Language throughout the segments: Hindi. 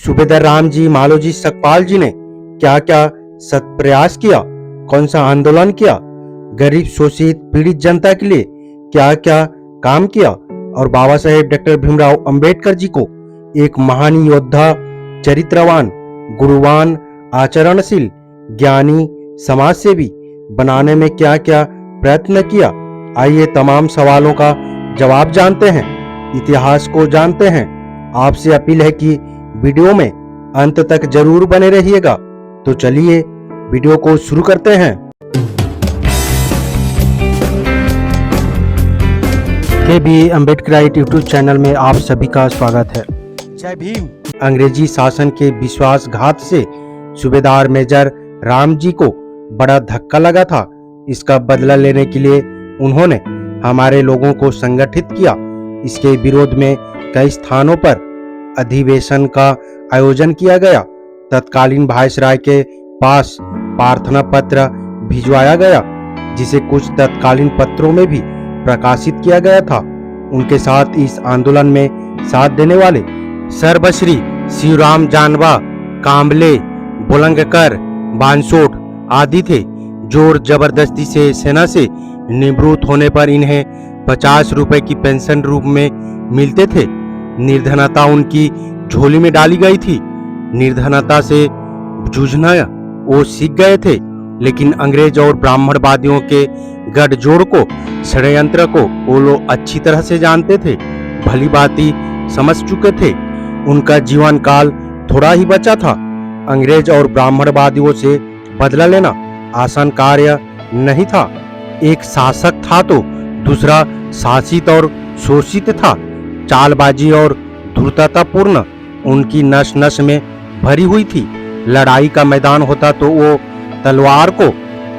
सूबेदार रामजी मालोजी सकपाल जी ने क्या क्या सत्प्रयास किया, कौन सा आंदोलन किया, गरीब शोषित पीड़ित जनता के लिए क्या क्या काम किया और बाबा साहेब डॉक्टर भीमराव अंबेडकर जी को एक महान योद्धा, चरित्रवान, गुरुवान, आचरणशील, ज्ञानी, समाजसेवी बनाने में क्या क्या प्रयत्न किया। आइए तमाम सवालों का जवाब जानते हैं, इतिहास को जानते हैं। आपसे अपील है कि वीडियो में अंत तक जरूर बने रहिएगा। तो चलिए वीडियो को शुरू करते हैं। के.बी. अम्बेडकराइट यूट्यूब चैनल में आप सभी का स्वागत है। जय भीम। अंग्रेजी शासन के विश्वासघात से सूबेदार मेजर राम जी को बड़ा धक्का लगा था। इसका बदला लेने के लिए उन्होंने हमारे लोगों को संगठित किया। इसके विरोध में कई स्थानों पर अधिवेशन का आयोजन किया गया। तत्कालीन वायसराय के पास प्रार्थना पत्र भिजवाया गया, जिसे कुछ तत्कालीन पत्रों में भी प्रकाशित किया गया था। उनके साथ इस आंदोलन में साथ देने वाले सर्वश्री शिवराम जानवा, कांबले, बुलंगकर, बांसोट आदि थे। जोर जबरदस्ती से सेना से निवृत्त होने पर इन्हें 50 रुपए की पेंशन रूप में मिलते थे। निर्धनता उनकी झोली में डाली गई थी। निर्धनता से जूझना वो सीख गए थे, लेकिन अंग्रेज और ब्राह्मणवादियों के गठजोड़ को, षड्यंत्र को वो लोग अच्छी तरह से जानते थे, भली भांति समझ चुके थे। उनका जीवन काल थोड़ा ही बचा था। अंग्रेज और ब्राह्मणवादियों से बदला लेना आसान कार्य नहीं था। एक शासक था तो दूसरा शासित और शोषित था। चालबाजी और धूर्ततापूर्ण उनकी नस नस में भरी हुई थी। लड़ाई का मैदान होता तो वो तलवार को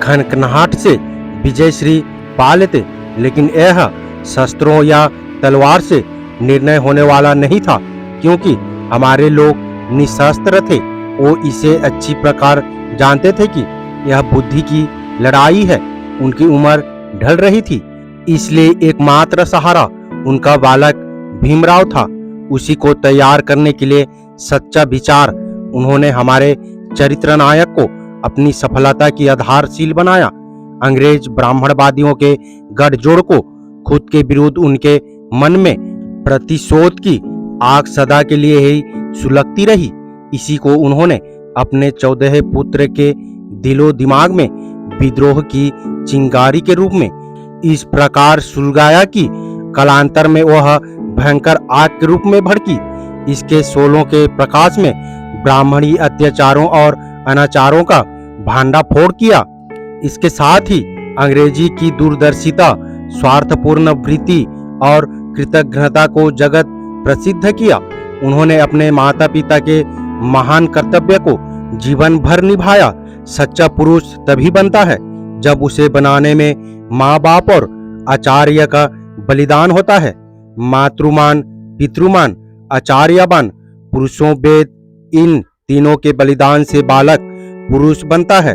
खनखनाहट से विजयश्री पा लेते, लेकिन यह शस्त्रों या तलवार से निर्णय होने वाला नहीं था, क्योंकि हमारे लोग निशस्त्र थे। वो इसे अच्छी प्रकार जानते थे कि यह बुद्धि की लड़ाई है। उनकी उम्र ढल रही थी, इसलिए एकमात्र सहारा उनका बालक भीमराव था। उसी को तैयार करने के लिए सच्चा विचार उन्होंने हमारे चरित्र नायक को अपनी सफलता की आधारशील बनाया। अंग्रेज ब्राह्मणवादियों के गठजोड़ को खुद के विरुद्ध उनके मन में प्रतिशोध की आग सदा के लिए ही सुलगती रही। इसी को उन्होंने अपने 14 पुत्र के दिलो दिमाग में विद्रोह की चिंगारी के रूप में इस प्रकार सुलगाया कि कालांतर में वह भयंकर आग के रूप में भड़की। इसके शोलों के प्रकाश में ब्राह्मणी अत्याचारों और अनाचारों का भांडाफोड़ किया। इसके साथ ही अंग्रेजी की दूरदर्शिता, स्वार्थपूर्ण वृत्ति और कृतज्ञता को जगत प्रसिद्ध किया। उन्होंने अपने माता पिता के महान कर्तव्य को जीवन भर निभाया। सच्चा पुरुष तभी बनता है जब उसे बनाने में माँ बाप और आचार्य का बलिदान होता है। मातृमान, पितृमान, आचार्यवान पुरुषों वेद, इन तीनों के बलिदान से बालक पुरुष बनता है।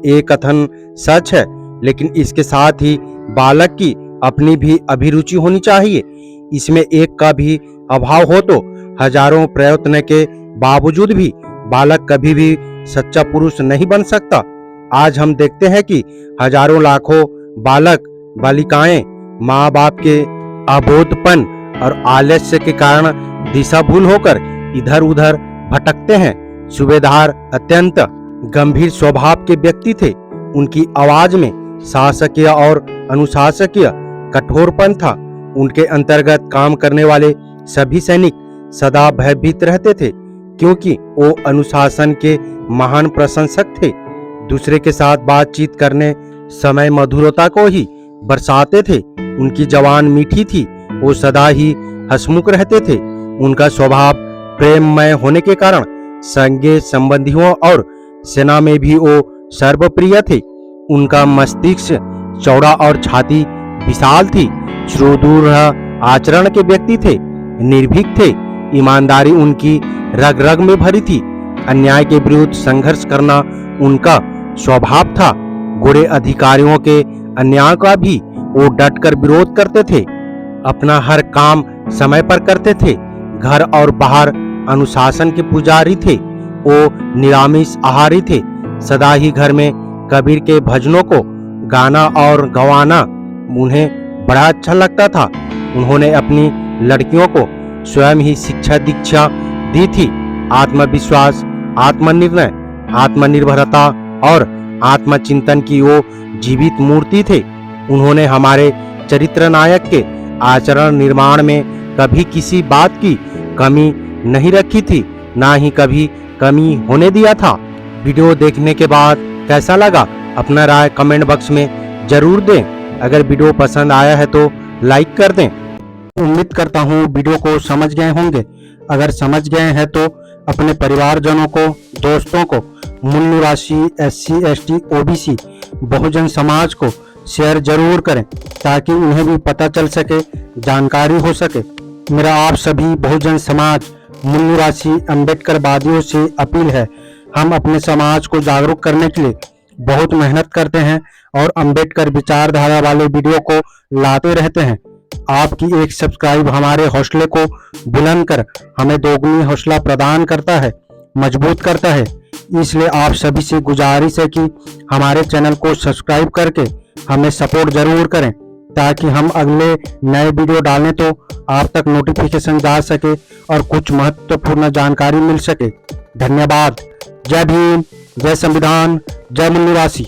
एक कथन सच है, लेकिन इसके साथ ही बालक की अपनी भी अभिरुचि होनी चाहिए। इसमें एक का भी अभाव हो तो हजारों प्रयत्न के बावजूद भी बालक कभी भी सच्चा पुरुष नहीं बन सकता। आज हम देखते हैं कि हजारों लाखों बालक बालिकाएं माँ बाप के अबोधपन और आलस्य के कारण दिशा भूल होकर इधर उधर भटकते हैं। सूबेदार अत्यंत गंभीर स्वभाव के व्यक्ति थे। उनकी आवाज में शासकीय और अनुशासकीय कठोरपन था। उनके अंतर्गत काम करने वाले सभी सैनिक सदा भयभीत रहते थे, क्योंकि वो अनुशासन के महान प्रशंसक थे। दूसरे के साथ बातचीत करने समय मधुरता को ही बरसाते थे। उनकी जबान मीठी थी। वो सदा ही हंसमुख रहते थे। उनका स्वभाव प्रेममय होने के कारण संगे संबंधियों और सेना में भी वो सर्वप्रिय थे। उनका मस्तिष्क चौड़ा और छाती विशाल थी। सुदूर आचरण के व्यक्ति थे, निर्भीक थे। ईमानदारी उनकी रग रग में भरी थी। अन्याय के विरुद्ध संघर्ष करना उनका स्वभाव था। गोरे अधिकारियों के अन्याय का भी वो डटकर विरोध करते थे। अपना हर काम समय पर करते थे। घर और बाहर अनुशासन के पुजारी थे। वो निरामिष आहारी थे। सदा ही घर में कबीर के भजनों को गाना और गवाना उन्हें बड़ा अच्छा लगता था। उन्होंने अपनी लड़कियों को स्वयं ही शिक्षा दीक्षा दी थी। आत्मविश्वास, आत्मनिर्णय, आत्मनिर्भरता और आत्मचिंतन की वो जीवित मूर्ति थे। उन्होंने हमारे चरित्र नायक के आचरण निर्माण में कभी किसी बात की कमी नहीं रखी थी, ना ही कभी कमी होने दिया था। वीडियो देखने के बाद कैसा लगा अपना राय कमेंट बॉक्स में जरूर दें। अगर वीडियो पसंद आया है तो लाइक कर दें। उम्मीद करता हूँ वीडियो को समझ गए होंगे। अगर समझ गए हैं तो अपने परिवारजनों को, दोस्तों को, मूल निवासी, SC, ST, OBC, Bahujan Samaj को शेयर जरूर करें ताकि उन्हें भी पता चल सके, जानकारी हो सके। मेरा आप सभी बहुजन समाज, मूल निवासी अम्बेडकरवादियों से अपील है, हम अपने समाज को जागरूक करने के लिए बहुत मेहनत करते हैं और अम्बेडकर विचारधारा वाले वीडियो को लाते रहते हैं। आपकी एक सब्सक्राइब हमारे हौसले को बुलंद कर हमें दोगुनी हौसला प्रदान करता है, मजबूत करता है। इसलिए आप सभी से गुजारिश है कि हमारे चैनल को सब्सक्राइब करके हमें सपोर्ट जरूर करें ताकि हम अगले नए वीडियो डालें तो आप तक नोटिफिकेशन जा सके और कुछ महत्वपूर्ण जानकारी मिल सके। धन्यवाद। जय भीम, जय संविधान, जय मूल निवासी।